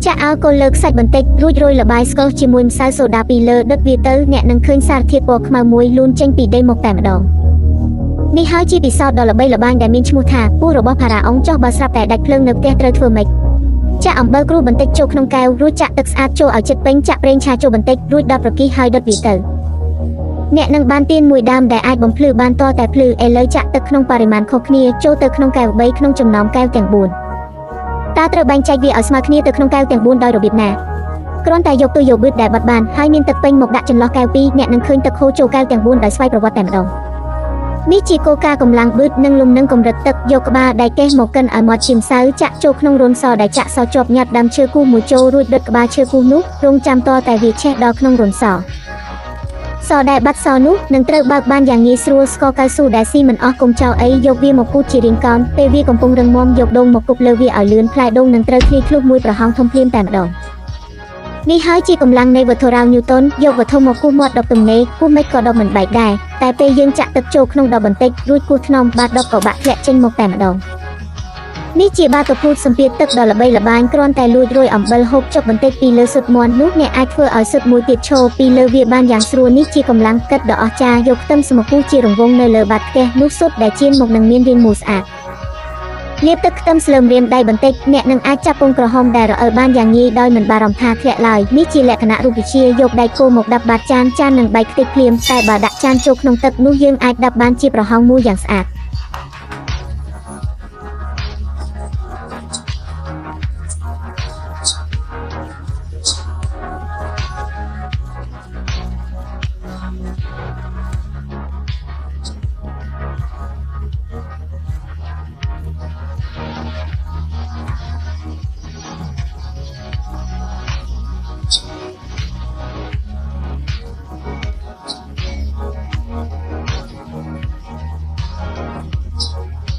ចាក់ឲ្យគល់លើខ្សាច់បន្តិចរួចរោយល្បាយស្ករជាមួយម្សៅសូដាពីលើដុតវាទៅអ្នកនឹងឃើញសារធាតុពណ៌ខ្មៅមួយលូនចេញពីដីមកតែម្ដងនេះហើយជាពិសោធន៍ដ៏ល្បីល្បាញដែលមានឈ្មោះថាពូរបស់ផារ៉ាអុងចុះបើស្រាប់តែដាច់ភ្លើងនៅផ្ទះត្រូវធ្វើម៉េចចាក់អំបិលគ្រូបន្តិចចូលក្នុងកែវរួចចាក់ទឹកស្អាតចូលឲ្យជិតពេញចាក់ប្រេងឆាចូលបន្តិចរួចដុតប្រគីហើយដុតវាទៅអ្នកនឹងបានទៀនមួយដើមដែលអាចបំភ្លឺបានតតែភ្លឺឥឡូវចាក់ទឹកក្នុងបរិមាណខុសគ្នាចូលទៅក្នុងកែវ3ក្នុងចំណោមកែវទាំង4តើត្រូវបែងចែកវាឲ្យស្មើគ្នាទៅក្នុងកែវទាំង4ដោយរបៀបណាគ្រាន់តែយកទូយោប៊ឺតដែលបត់បានហើយមានទឹកពេញមកដាក់ចន្លោះកែវ2អ្នកនឹងឃើញទឹកហូរចូលកែវទាំង4ដោយស្វ័យប្រវត្តិតែម្ដងនេះជាគោលការណ៍កម្លាំងប៊ឺតនិងលំនឹងកម្រិតទឹកយកក្បាលដែលកេះមកកិនឲ្យមាត់ជាម្សៅចាក់ចូលក្នុងរន្ធសដែលចាក់សជាប់ញ៉ាត់ដាំឈើគូសមួយចូលរួចដុតក្បាលឈើគូសនោះរងចាំតតែវាឆេះដល់ក្នុងរន្ធសដែលបាត់សនោះនឹងត្រូវបើកបានយ៉ាងងាយស្រួលស្ករកៅស៊ូដែលស៊ីមិនអស់កុំចោលអីយកវាមកពូតជារាងកោណពេលវាកំពុងរឹងមាំយកដូងមកគប់លើវាឲ្យលឿនផ្លែដូងនឹងត្រូវឃ្លីឃ្លុះមួយប្រហោងធំភ្លាមតែម្ដងនេះហើយជាកម្លាំងនៃវត្ថុរ៉ាវញូតូនយកវត្ថុមកគូសមាត់ដុតទំនេរគូសមិនក៏ដុតមិនបែកដែរតែពេលយើងចាក់ទឹកចូលក្នុងដបបន្តិចរួចគូសថ្នមបាតដបក៏បាក់ធ្លាក់ចេញមកតែម្ដងនេះជាបាតុភូតសម្ពាធទឹកដ៏ល្បីល្បាញគ្រាន់តែលួចរោយអំបិលហូបចុកបន្តិចពីលើស៊ុតមាន់នោះអ្នកអាចធ្វើឲ្យស៊ុតមួយទៀតឈរពីលើវាបានយ៉ាងស្រួលនេះជាកម្លាំងកិតដ៏អស្ចារ្យយកខ្ទឹមសមកគូសជារង្វង់នៅលើបាតផ្ទះនោះស៊ុតដែលជៀនមកនឹងមានរាងមូលស្អាតលាបទឹកខ្ទឹមស្លឹមរៀមដៃបន្តិចអ្នកនឹងអាចចាប់ពងក្រហមដែលរអិលបានយ៉ាងងាយដោយមិនបារម្ភថាធ្លាក់ឡើយនេះជាលក្ខណៈរូបវិទ្យាយកដៃគោមកដាប់បាតចាននឹងបែកខ្ទេចភ្លាមតែបើដាក់ចានចូលក្នុងទឹកនោះយើងអាចដាប់បានជាប្រហោងមួយយ៉ាងស្អាត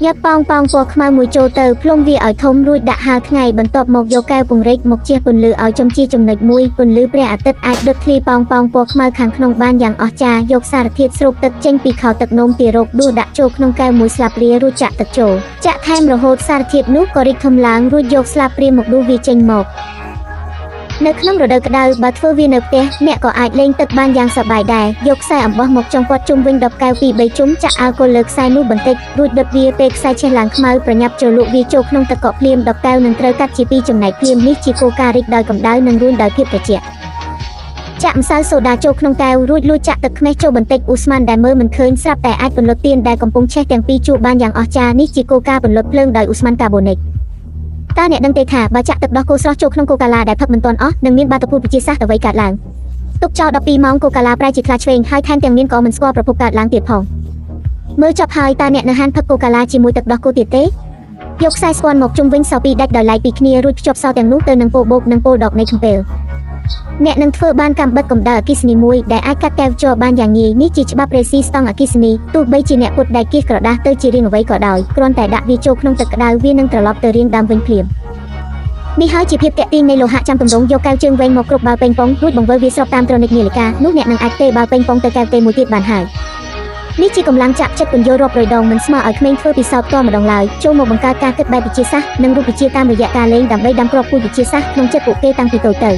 ញ៉ាត់ប៉ោងពណ៌ខ្មៅមួយចូលទៅផ្លុំវាឲ្យធំរួចដាក់ហាលថ្ងៃបន្ទាប់មកយកកែវពង្រេកមកជះពន្លឺឲ្យចំជាចំណុចមួយពន្លឺព្រះអាទិត្យអាចដុតធ្លាយប៉ោងពណ៌ខ្មៅខាងក្នុងបានយ៉ាងអស្ចារ្យយកសារធាតុស្រូបទឹកចេញពីខោទឹកនោមទារកដួសដាក់ចូលក្នុងកែវមួយស្លាបព្រារួចចាក់ទឹកចូលចាក់ថែមរហូតសារធាតុនោះក៏រីកធំឡើងរួចយកស្លាបព្រាមកដួសវាចេញមកនៅក្នុងរដូវក្តៅបើធ្វើវានៅផ្ទះអ្នកក៏អាចលេងទឹកបានយ៉ាងសប្បាយដែរយកខ្សែអំបោះមកចងព័ទ្ធជុំវិញដបកែវ2 3ជុំចាក់អាល់កុលលើខ្សែនោះបន្តិចរួចដុតវាពេលខ្សែឆេះឡើងខ្មៅប្រញាប់ចូលលក់វាចូលក្នុងទឹកកកភ្លាមដបកែវនឹងត្រូវកាត់ជា2ចំណែកភ្លាមនេះជាគោលការណ៍រីកដោយកម្ដៅនិងរួញដោយភាពត្រជាក់ចាក់ម្សៅសូដាចូលក្នុងកែវរួចលួចចាក់ទឹកខ្មេះចូលបន្តិចឧស្ម័នដែលមើលមិនឃើញស្រាប់តែអាចពន្លត់ទៀនដែលកំពុងឆេះទាំងពីរជួបបានយ៉ាងអស្ចារ្យនេះជាគោលការណ៍ពន្លត់ភ្លើងដោយឧស្ម័នកាបូនិកតើអ្នកដឹងទេថាបើចាក់ទឹកដោះគោស្រស់ចូលក្នុងកូកាឡាដែលផឹកមិនទាន់អស់នឹងមានបាតុភូតវិទ្យាសាស្ត្រអ្វីកើតឡើងទុកចោល12ម៉ោងកូកាឡាប្រែជាថ្លាឆ្វេងហើយថែមទាំងមានក៏មិនស្គាល់ប្រភពកើតឡើងទៀតផងមើលចប់ហើយតើអ្នកនៅហានផឹកកូកាឡាជាមួយទឹកដោះគោទៀតទេយកខ្សែស្ពាន់មកជុំវិញសពីដាច់ដោយឡែកពីគ្នារួចភ្ជាប់សទាំងនោះទៅនឹងពោបូកនិងពោដកនៃកំពែលអ្នកនឹងធ្វើបានកាំបិតកម្ដៅអគ្គិសនីមួយដែលអាចកាត់កែវជាប់បានយ៉ាងងាយនេះជាច្បាប់រេស៊ីស្តង់អគ្គិសនីទោះបីជាអ្នកពុតដែកគៀសក្រដាសទៅជារាងអ្វីក៏ដោយគ្រាន់តែដាក់វាចូលក្នុងទឹកក្តៅវានឹងត្រឡប់ទៅរាងដើមវិញភ្លាមនេះហើយជាភាពតាក់ទាញនៃលោហៈចាំទម្រង់យកកែវជើងវែងមកគ្រប់បាល់ប៉េងប៉ុងរួចបង្វិលវាស្របតាមត្រូនិកនាឡិកានោះអ្នកនឹងអាចទេបាល់ប៉េងប៉ុងទៅកែវទេមួយទៀតបានហើយនេះជាកម្លាំងចាក់ចិត្តពន្យល់រាប់រយដងមិនស្មើឲ្យក្មេងធ្វើពិសោធន៍តម្ដងឡើយចូលមកបង្កើតការគិតបែបវិទ្យាសាស្ត្រនិងរូបវិទ្យាតាមរយៈការលេងដើម្បីដាំគ្រាប់ពូជវិទ្យាសាស្ត្រក្នុងចិត្តពួកគេតាំងពីតូចទៅ